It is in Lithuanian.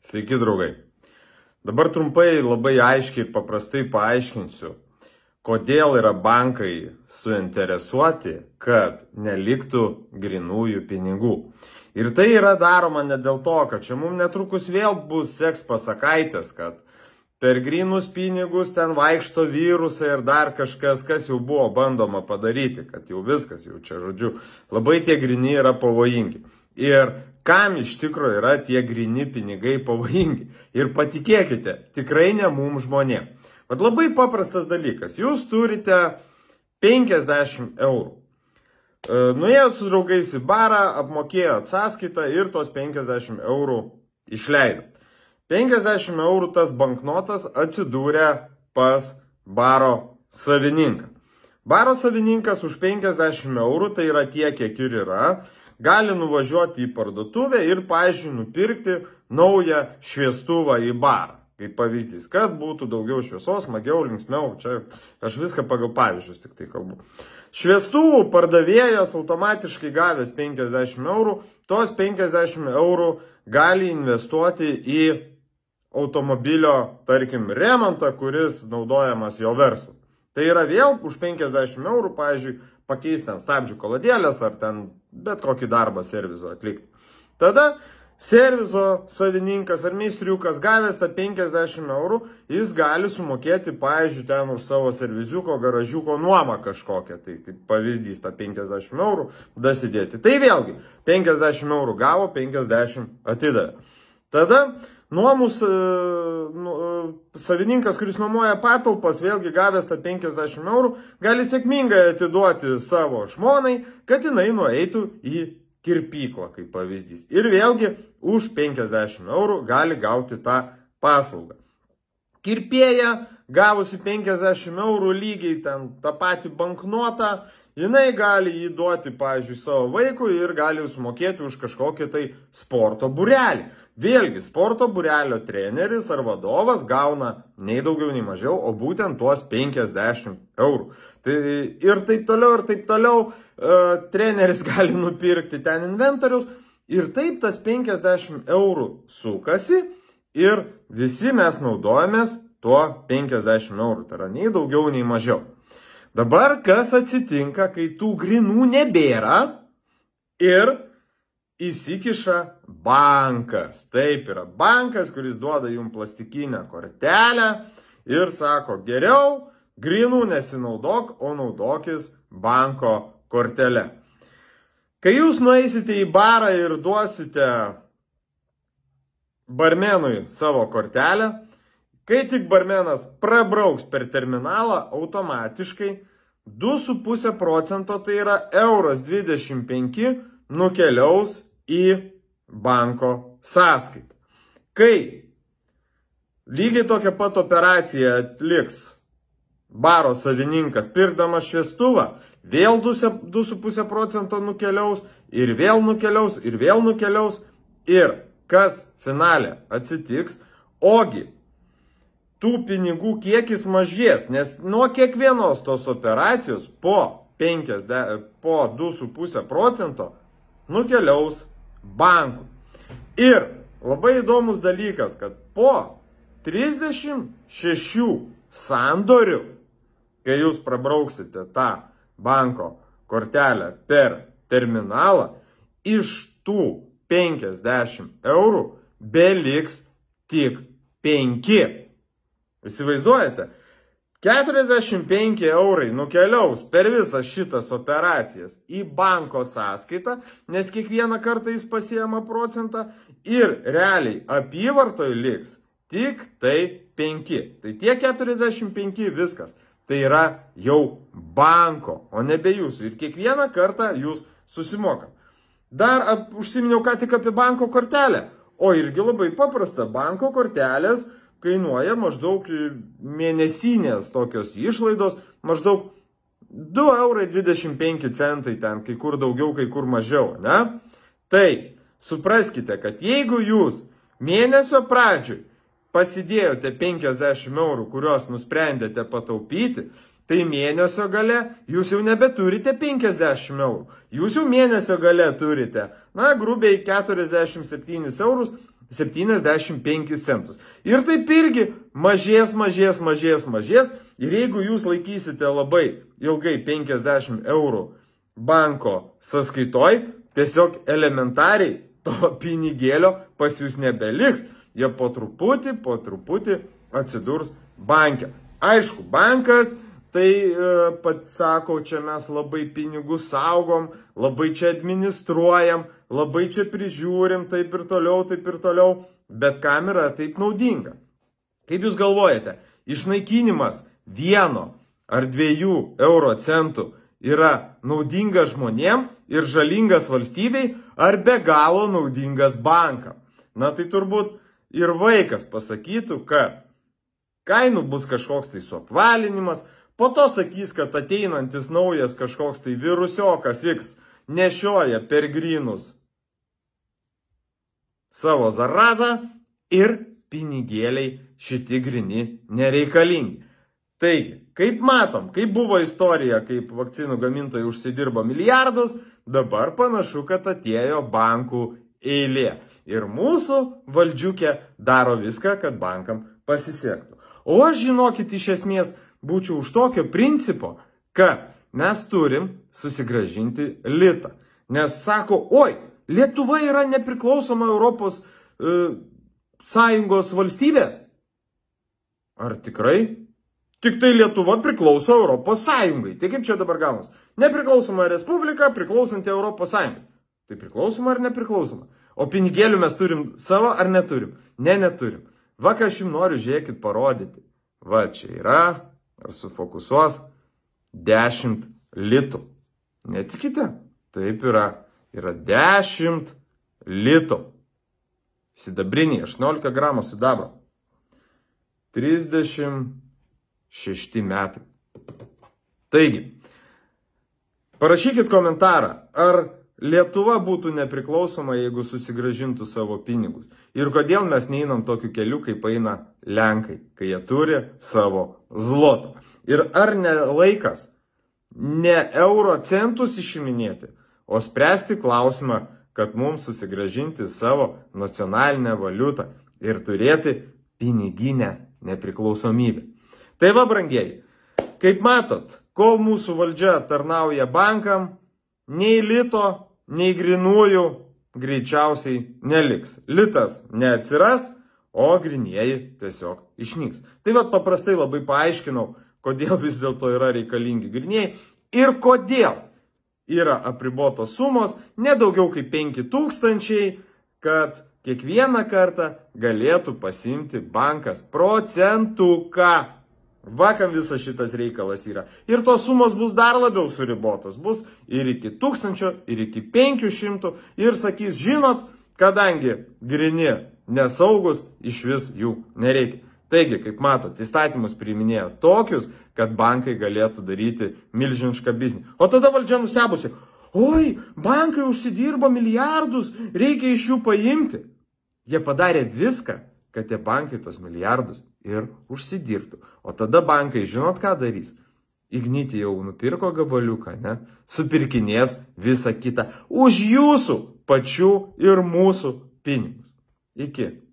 Sveiki, draugai. Dabar trumpai, labai aiškiai ir paprastai paaiškinsiu, kodėl yra bankai suinteresuoti, kad neliktų grinųjų pinigų. Ir tai yra daroma ne dėl to, kad čia mums netrukus vėl bus seks pasakaitės, kad per grinus pinigus ten vaikšto virusai ir dar kažkas, kas jau buvo bandoma padaryti, kad jau viskas, jau čia žodžiu, labai tie grini yra pavojingi. Ir kam iš tikrųjų yra tie grini pinigai pavojingi? Ir patikėkite, tikrai ne mums žmonėms. Bet labai paprastas dalykas. Jūs turite 50 eurų. Nuėjot su draugais į barą, apmokėjot sąskaitą ir tos 50 eurų išleidot. 50 eurų tas banknotas atsidūrė pas baro savininką. Baro savininkas už 50 eurų, tai yra tiek, kiek ir yra, gali nuvažiuoti į parduotuvę ir, pavyzdžiui, nupirkti naują šviestuvą į barą. Kaip pavyzdys, kad būtų daugiau šviesos, smagiau, linksmiau. Čia aš viską pagal pavyzdžius tik tai kalbu. Šviestuvų pardavėjas automatiškai gavęs 50 eurų, tos 50 eurų gali investuoti į automobilio, tarkim, remontą, kuris naudojamas jo verslui. Tai yra vėl už 50 eurų, pavyzdžiui, pakeisti ten stabdžių kolodėlės ar ten bet kokį darbą servizo atlikti. Tada servizo savininkas ar meistriukas gavęs tą 50 eurų, jis gali sumokėti, pavyzdžiui, ten už savo serviziuko, garažiuko nuomą kažkokią. Tai kaip pavyzdys tą 50 eurų dasidėti. Tai vėlgi, 50 eurų gavo, 50 atidavė. Tada nuomus savininkas, kuris nuomoja patalpas, vėlgi gavęs tą 50 eurų, gali sėkmingai atiduoti savo žmonai, kad jinai nueitų į kirpyklą, kaip pavyzdys. Ir vėlgi už 50 eurų gali gauti tą paslaugą. Kirpėja, gavusi 50 eurų lygiai ten tą patį banknotą, jinai gali jį duoti, pavyzdžiui, savo vaikui ir gali sumokėti už kažkokį tai sporto būrelį. Vėlgi, sporto būrelio treneris ar vadovas gauna nei daugiau, nei mažiau, o būtent tuos 50 eurų. Ir taip toliau, treneris gali nupirkti ten inventorius ir taip tas 50 eurų sukasi ir visi mes naudojamės tuo 50 eurų. Tai yra nei daugiau, nei mažiau. Dabar kas atsitinka, kai tų grinų nebėra ir įsikiša bankas. Taip yra bankas, kuris duoda jums plastikinę kortelę ir sako, geriau grinų nesinaudok, o naudokis banko kortelę. Kai jūs nueisite į barą ir duosite barmenui savo kortelę, kai tik barmenas prabrauks per terminalą, automatiškai 2,5%, tai yra 1,25 € nukeliaus į banko sąskaitą. Kai lygiai tokia pat operacija atliks baro savininkas pirkdamas šviestuvą, vėl 2,5% nukeliaus ir vėl nukeliaus ir vėl nukeliaus. Ir kas finale atsitiks, ogi tų pinigų kiekis mažės, nes nuo kiekvienos tos operacijos po 2,5% nukeliaus bankų. Ir labai įdomus dalykas, kad po 36 sandorių, kai jūs prabrauksite tą banko kortelę per terminalą, iš tų 50 eurų beliks tik 5. Įsivaizduojate? 45 eurai nukeliaus per visas šitas operacijas į banko sąskaitą, nes kiekvieną kartą jis pasiema procentą ir realiai apyvartoj liks tik tai 5. Tai tie 45 viskas. Tai yra jau banko, o nebe jūsų. Ir kiekvieną kartą jūs susimokat. Dar užsiminiau ką tik apie banko kortelę. O irgi labai paprasta. Banko kortelės kainuoja maždaug mėnesinės tokios išlaidos, maždaug 2,25 €, ten kai kur daugiau, kai kur mažiau, ne? Tai supraskite, kad jeigu jūs mėnesio pradžioj pasidėjote 50 eurų, kuriuos nusprendėte pataupyti, tai mėnesio gale jūs jau nebeturite 50 eurų. Jūs jau mėnesio gale turite, na, grubiai 47 eurus 75 centus. Ir taip irgi mažės. Ir jeigu jūs laikysite labai ilgai 50 eurų banko sąskaitoj, tiesiog elementariai to pinigėlio pas jūs nebeliks. Jie po truputį atsidurs banke. Aišku, bankas tai pat sako, čia mes labai pinigus saugom, labai čia administruojam, labai čia prižiūrim, taip ir toliau, bet kam yra taip naudinga? Kaip jūs galvojate, išnaikinimas 1 ar 2 euro centų yra naudingas žmonėm ir žalingas valstybei, ar be galo naudingas bankam? Na tai turbūt ir vaikas pasakytų, kad kainų bus kažkoks tai suapvalinimas, po to sakys, kad ateinantis naujas kažkoks tai virusiokas X nešioja per grynus savo zarazą ir pinigėliai šitie grini nereikalingi. Taigi, kaip matom, kaip buvo istorija, kaip vakcinų gamintojai užsidirbo milijardus, dabar panašu, kad atėjo bankų eilė. Ir mūsų valdžiukė daro viską, kad bankam pasisektų. O aš, žinokit, iš esmės būčiau už tokio principo, kad mes turim susigrąžinti litą. Nes sako, oi, Lietuva yra nepriklausoma Europos Sąjungos valstybė. Ar tikrai? Tik tai Lietuva priklauso Europos Sąjungai. Tai kaip čia dabar gaunas? Nepriklausoma respublika, priklausanti Europos Sąjungai. Tai priklausoma ar nepriklausoma? O pinigėlių mes turim savo ar neturim? Neturim. Va, ką aš jums noriu, žiūrėkit, parodyti. Va, čia yra, ar sufokusuos, 10 litų. Netikite? Taip yra. Yra 10 litų. Sidabriniai, 18 gramų sidabro. 36 metai. Taigi, parašykit komentarą, ar Lietuva būtų nepriklausoma, jeigu susigrąžintų savo pinigus. Ir kodėl mes neinam tokiu keliu, kaip eina Lenkai, kai jie turi savo zlotą. Ir ar ne laikas ne euro centus išiminėti, o spręsti klausimą, kad mums susigrąžinti savo nacionalinę valiutą ir turėti piniginę nepriklausomybę. Tai va, brangieji, kaip matot, kol mūsų valdžia tarnauja bankam, nei lito, nei grinųjų greičiausiai neliks. Litas neatsiras, o grinieji tiesiog išnyks. Tai va, paprastai labai paaiškinau, kodėl vis dėlto yra reikalingi grinieji ir kodėl yra apribotos sumos, nedaugiau kaip 5000, kad kiekvieną kartą galėtų pasiimti bankas procentuką. Vakam visas šitas reikalas yra. Ir tos sumos bus dar labiau suribotos. Bus ir iki 1000, ir iki 500. Ir sakys, žinot, kadangi grini nesaugus, iš vis jų nereikia. Taigi, kaip matot, įstatymus priiminėjo tokius, kad bankai galėtų daryti milžinišką biznį. O tada valdžia nustebusi. Oi, bankai užsidirbo milijardus, reikia iš jų paimti. Jie padarė viską, kad tie bankai tos milijardus ir užsidirbtų. O tada bankai, žinot ką darys? Ignitį jau nupirko gabaliuką, ne? Supirkinės visą kitą už jūsų pačių ir mūsų pinigus. Iki.